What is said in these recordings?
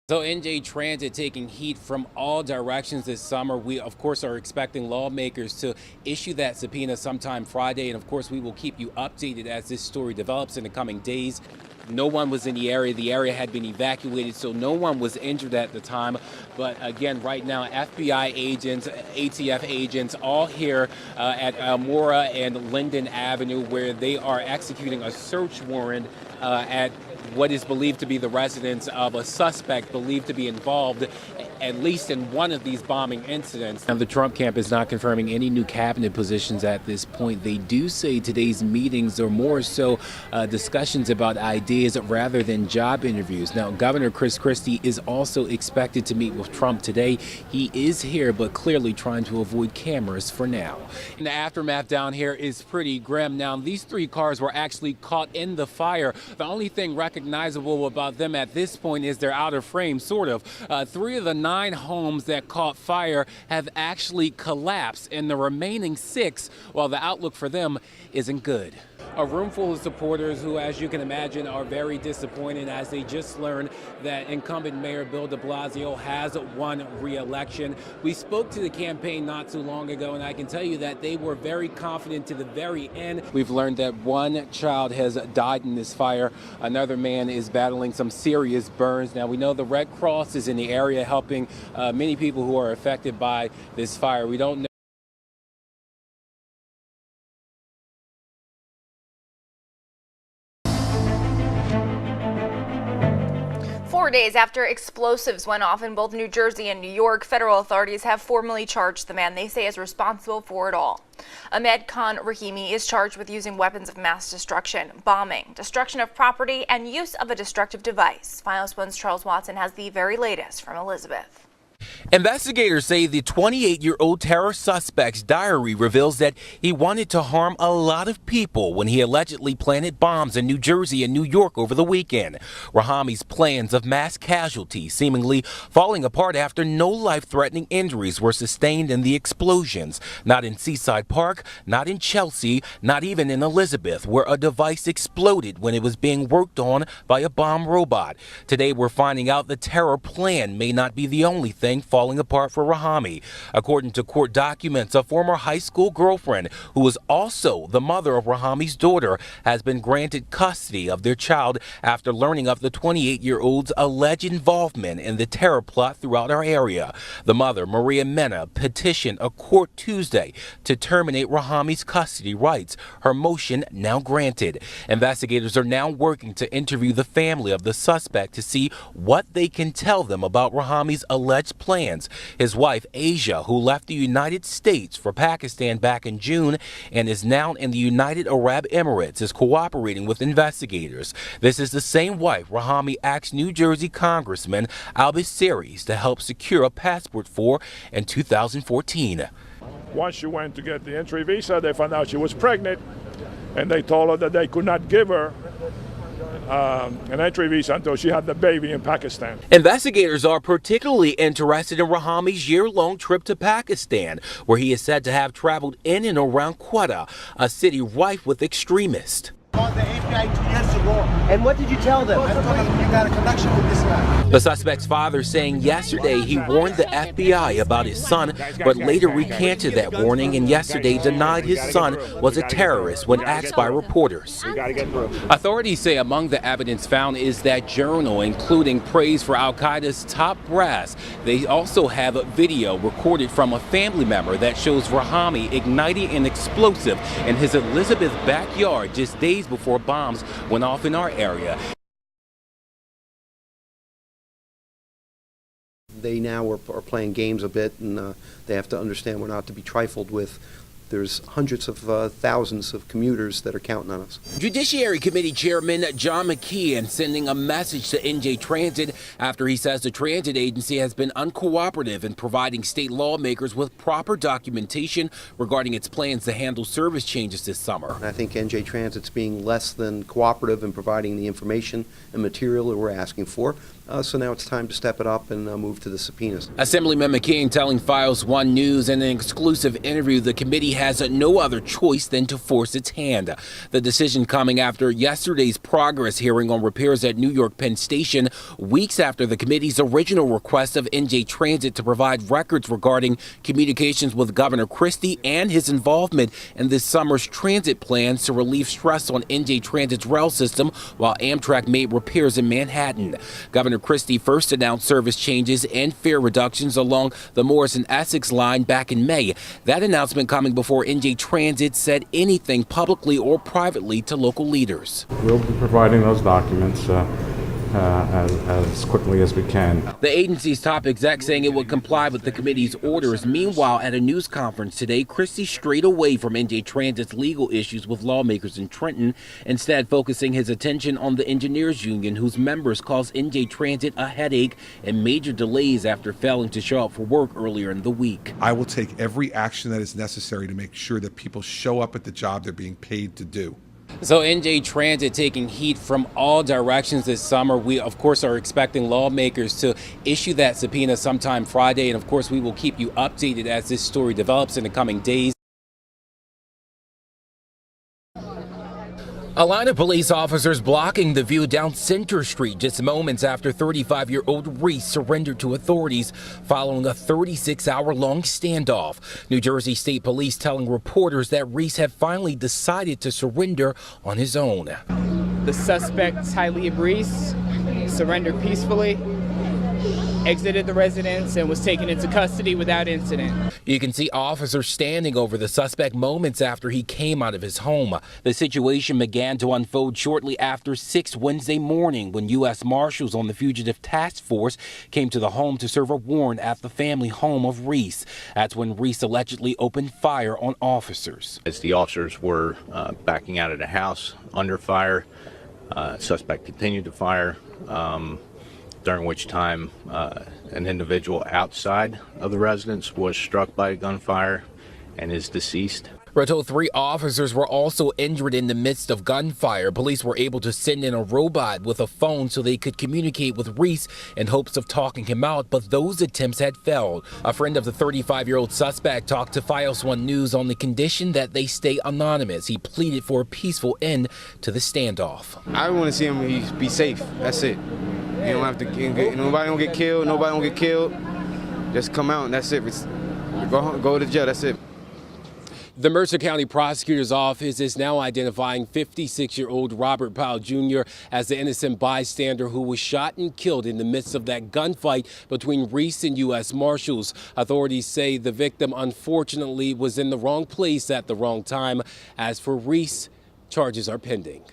So NJ Transit taking heat from all directions this summer. We, of course, are expecting lawmakers to issue that subpoena sometime Friday. And of course, we will keep you updated as this story develops in the coming days. No one was in the area. The area had been evacuated, so no one was injured at the time. But again, right now, FBI agents, ATF agents, all here at Elmora and Linden Avenue, where they are executing a search warrant at what is believed to be the residence of a suspect believed to be involved at least in one of these bombing incidents. Now, the Trump camp is not confirming any new cabinet positions at this point. They do say today's meetings are more so discussions about ideas rather than job interviews. Now, Governor Chris Christie is also expected to meet with Trump today. He is here, but clearly trying to avoid cameras for now. And the aftermath down here is pretty grim. Now, these three cars were actually caught in the fire. The only thing recognizable about them at this point is they're out of frame, sort of. Three of the 9 homes that caught fire have actually collapsed, and the remaining 6, well, the outlook for them isn't good. A room full of supporters who, as you can imagine, are very disappointed as they just learned that incumbent Mayor Bill de Blasio has won re-election. We spoke to the campaign not too long ago, and I can tell you that they were very confident to the very end. We've learned that one child has died in this fire. Another man is battling some serious burns. Now, we know the Red Cross is in the area helping many people who are affected by this fire. We don't know 4 days after explosives went off in both New Jersey and New York, federal authorities have formally charged the man they say is responsible for it all. Ahmed Khan Rahimi is charged with using weapons of mass destruction, bombing, destruction of property, and use of a destructive device. Finals One's Charles Watson has the very latest from Elizabeth. Investigators say the 28-year-old terror suspect's diary reveals that he wanted to harm a lot of people when he allegedly planted bombs in New Jersey and New York over the weekend. Rahami's plans of mass casualties seemingly falling apart after no life-threatening injuries were sustained in the explosions. Not in Seaside Park, not in Chelsea, not even in Elizabeth, where a device exploded when it was being worked on by a bomb robot. Today we're finding out the terror plan may not be the only thing falling apart for Rahami. According to court documents, a former high school girlfriend, who was also the mother of Rahami's daughter, has been granted custody of their child after learning of the 28-year-old's alleged involvement in the terror plot throughout our area. The mother, Maria Mena, petitioned a court Tuesday to terminate Rahami's custody rights. Her motion now granted. Investigators are now working to interview the family of the suspect to see what they can tell them about Rahami's alleged plans. His wife, Asia, who left the United States for Pakistan back in June and is now in the United Arab Emirates, is cooperating with investigators. This is the same wife Rahami asked New Jersey Congressman Albus Series to help secure a passport for in 2014. Once she went to get the entry visa, they found out she was pregnant, and they told her that they could not give her an entry visa until she had the baby in Pakistan. Investigators are particularly interested in Rahami's year-long trip to Pakistan, where he is said to have traveled in and around Quetta, a city rife with extremists. Called the FBI 2 years ago. And what did you tell them? I told them you got a connection with this guy. The suspect's father saying yesterday he warned the FBI about his son, but later recanted that warning and yesterday denied his son was a terrorist when asked by reporters. Authorities say among the evidence found is that journal, including praise for al-Qaeda's top brass. They also have a video recorded from a family member that shows Rahami igniting an explosive in his Elizabeth backyard just days before bombs went off in our area. They now are playing games a bit, and they have to understand we're not to be trifled with. There's hundreds of thousands of commuters that are counting on us. Judiciary Committee Chairman John McKeon sending a message to NJ Transit after he says the transit agency has been uncooperative in providing state lawmakers with proper documentation regarding its plans to handle service changes this summer. And I think NJ Transit's being less than cooperative in providing the information and material that we're asking for. So now it's time to step it up and move to the subpoenas. Assemblyman McCain telling Files One News in an exclusive interview the committee has no other choice than to force its hand. The decision coming after yesterday's progress hearing on repairs at New York Penn Station, weeks after the committee's original request of NJ Transit to provide records regarding communications with Governor Christie and his involvement in this summer's transit plans to relieve stress on NJ Transit's rail system while Amtrak made repairs in Manhattan. Governor Christie first announced service changes and fare reductions along the Morrison-Essex line back in May. That announcement coming before NJ Transit said anything publicly or privately to local leaders. We'll be providing those documents as quickly as we can. The agency's top exec saying it would comply with the committee's orders. Meanwhile, at a news conference today, Christie strayed away from NJ Transit's legal issues with lawmakers in Trenton, instead focusing his attention on the engineers union, whose members caused NJ Transit a headache and major delays after failing to show up for work earlier in the week. I will take every action that is necessary to make sure that people show up at the job they're being paid to do. So NJ Transit taking heat from all directions this summer. We, of course, are expecting lawmakers to issue that subpoena sometime Friday. And, of course, we will keep you updated as this story develops in the coming days. A line of police officers blocking the view down Center Street just moments after 35-year-old Reese surrendered to authorities following a 36-hour-long standoff. New Jersey State Police telling reporters that Reese had finally decided to surrender on his own. The suspect, Tyleeb Reese, surrendered peacefully, exited the residence, and was taken into custody without incident. You can see officers standing over the suspect moments after he came out of his home. The situation began to unfold shortly after 6 Wednesday morning when U.S. Marshals on the Fugitive Task Force came to the home to serve a warrant at the family home of Reese. That's when Reese allegedly opened fire on officers. As the officers were backing out of the house under fire, suspect continued to fire. During which time an individual outside of the residence was struck by gunfire and is deceased. We're told 3 officers were also injured in the midst of gunfire. Police were able to send in a robot with a phone so they could communicate with Reese in hopes of talking him out, but those attempts had failed. A friend of the 35-year-old suspect talked to Files One News on the condition that they stay anonymous. He pleaded for a peaceful end to the standoff. I want to see him be safe. That's it. You don't have to nobody don't get killed. Nobody don't get killed. Just come out and that's it. Go to jail. That's it. The Mercer County Prosecutor's Office is now identifying 56-year-old Robert Powell Jr. as the innocent bystander who was shot and killed in the midst of that gunfight between Reese and U.S. Marshals. Authorities say the victim unfortunately was in the wrong place at the wrong time. As for Reese, charges are pending.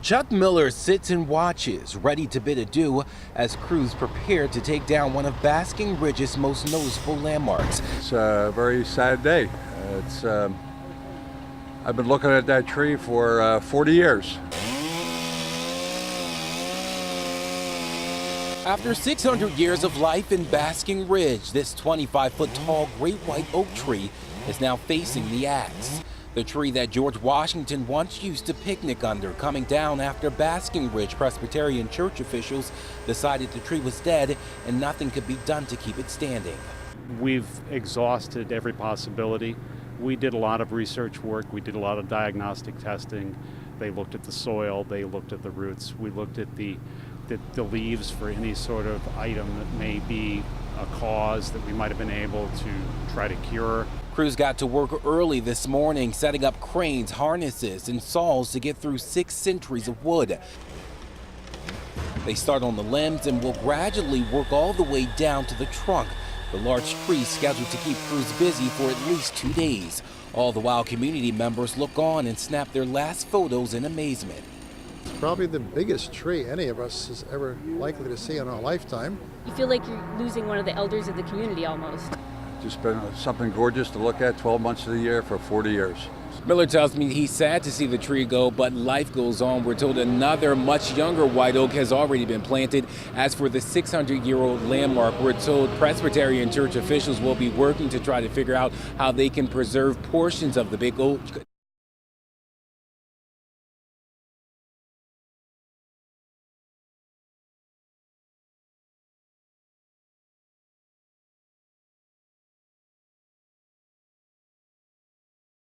Chuck Miller sits and watches, ready to bid adieu as crews prepare to take down one of Basking Ridge's most noticeable landmarks. It's a very sad day. I've been looking at that tree for 40 years. After 600 years of life in Basking Ridge, this 25-foot tall great white oak tree is now facing the axe. The tree that George Washington once used to picnic under coming down after Basking Ridge Presbyterian Church officials decided the tree was dead and nothing could be done to keep it standing. We've exhausted every possibility. We did a lot of research work. We did a lot of diagnostic testing. They looked at the soil. They looked at the roots. We looked at the leaves for any sort of item that may be a cause that we might have been able to try to cure. Crews got to work early this morning, setting up cranes, harnesses, and saws to get through 6 centuries of wood. They start on the limbs and will gradually work all the way down to the trunk. The large tree scheduled to keep crews busy for at least 2 days. All the while, community members look on and snap their last photos in amazement. It's probably the biggest tree any of us is ever likely to see in our lifetime. You feel like you're losing one of the elders of the community almost. Just been something gorgeous to look at 12 months of the year for 40 years. Miller tells me he's sad to see the tree go, but life goes on. We're told another much younger white oak has already been planted. As for the 600-year-old landmark, we're told Presbyterian Church officials will be working to try to figure out how they can preserve portions of the big oak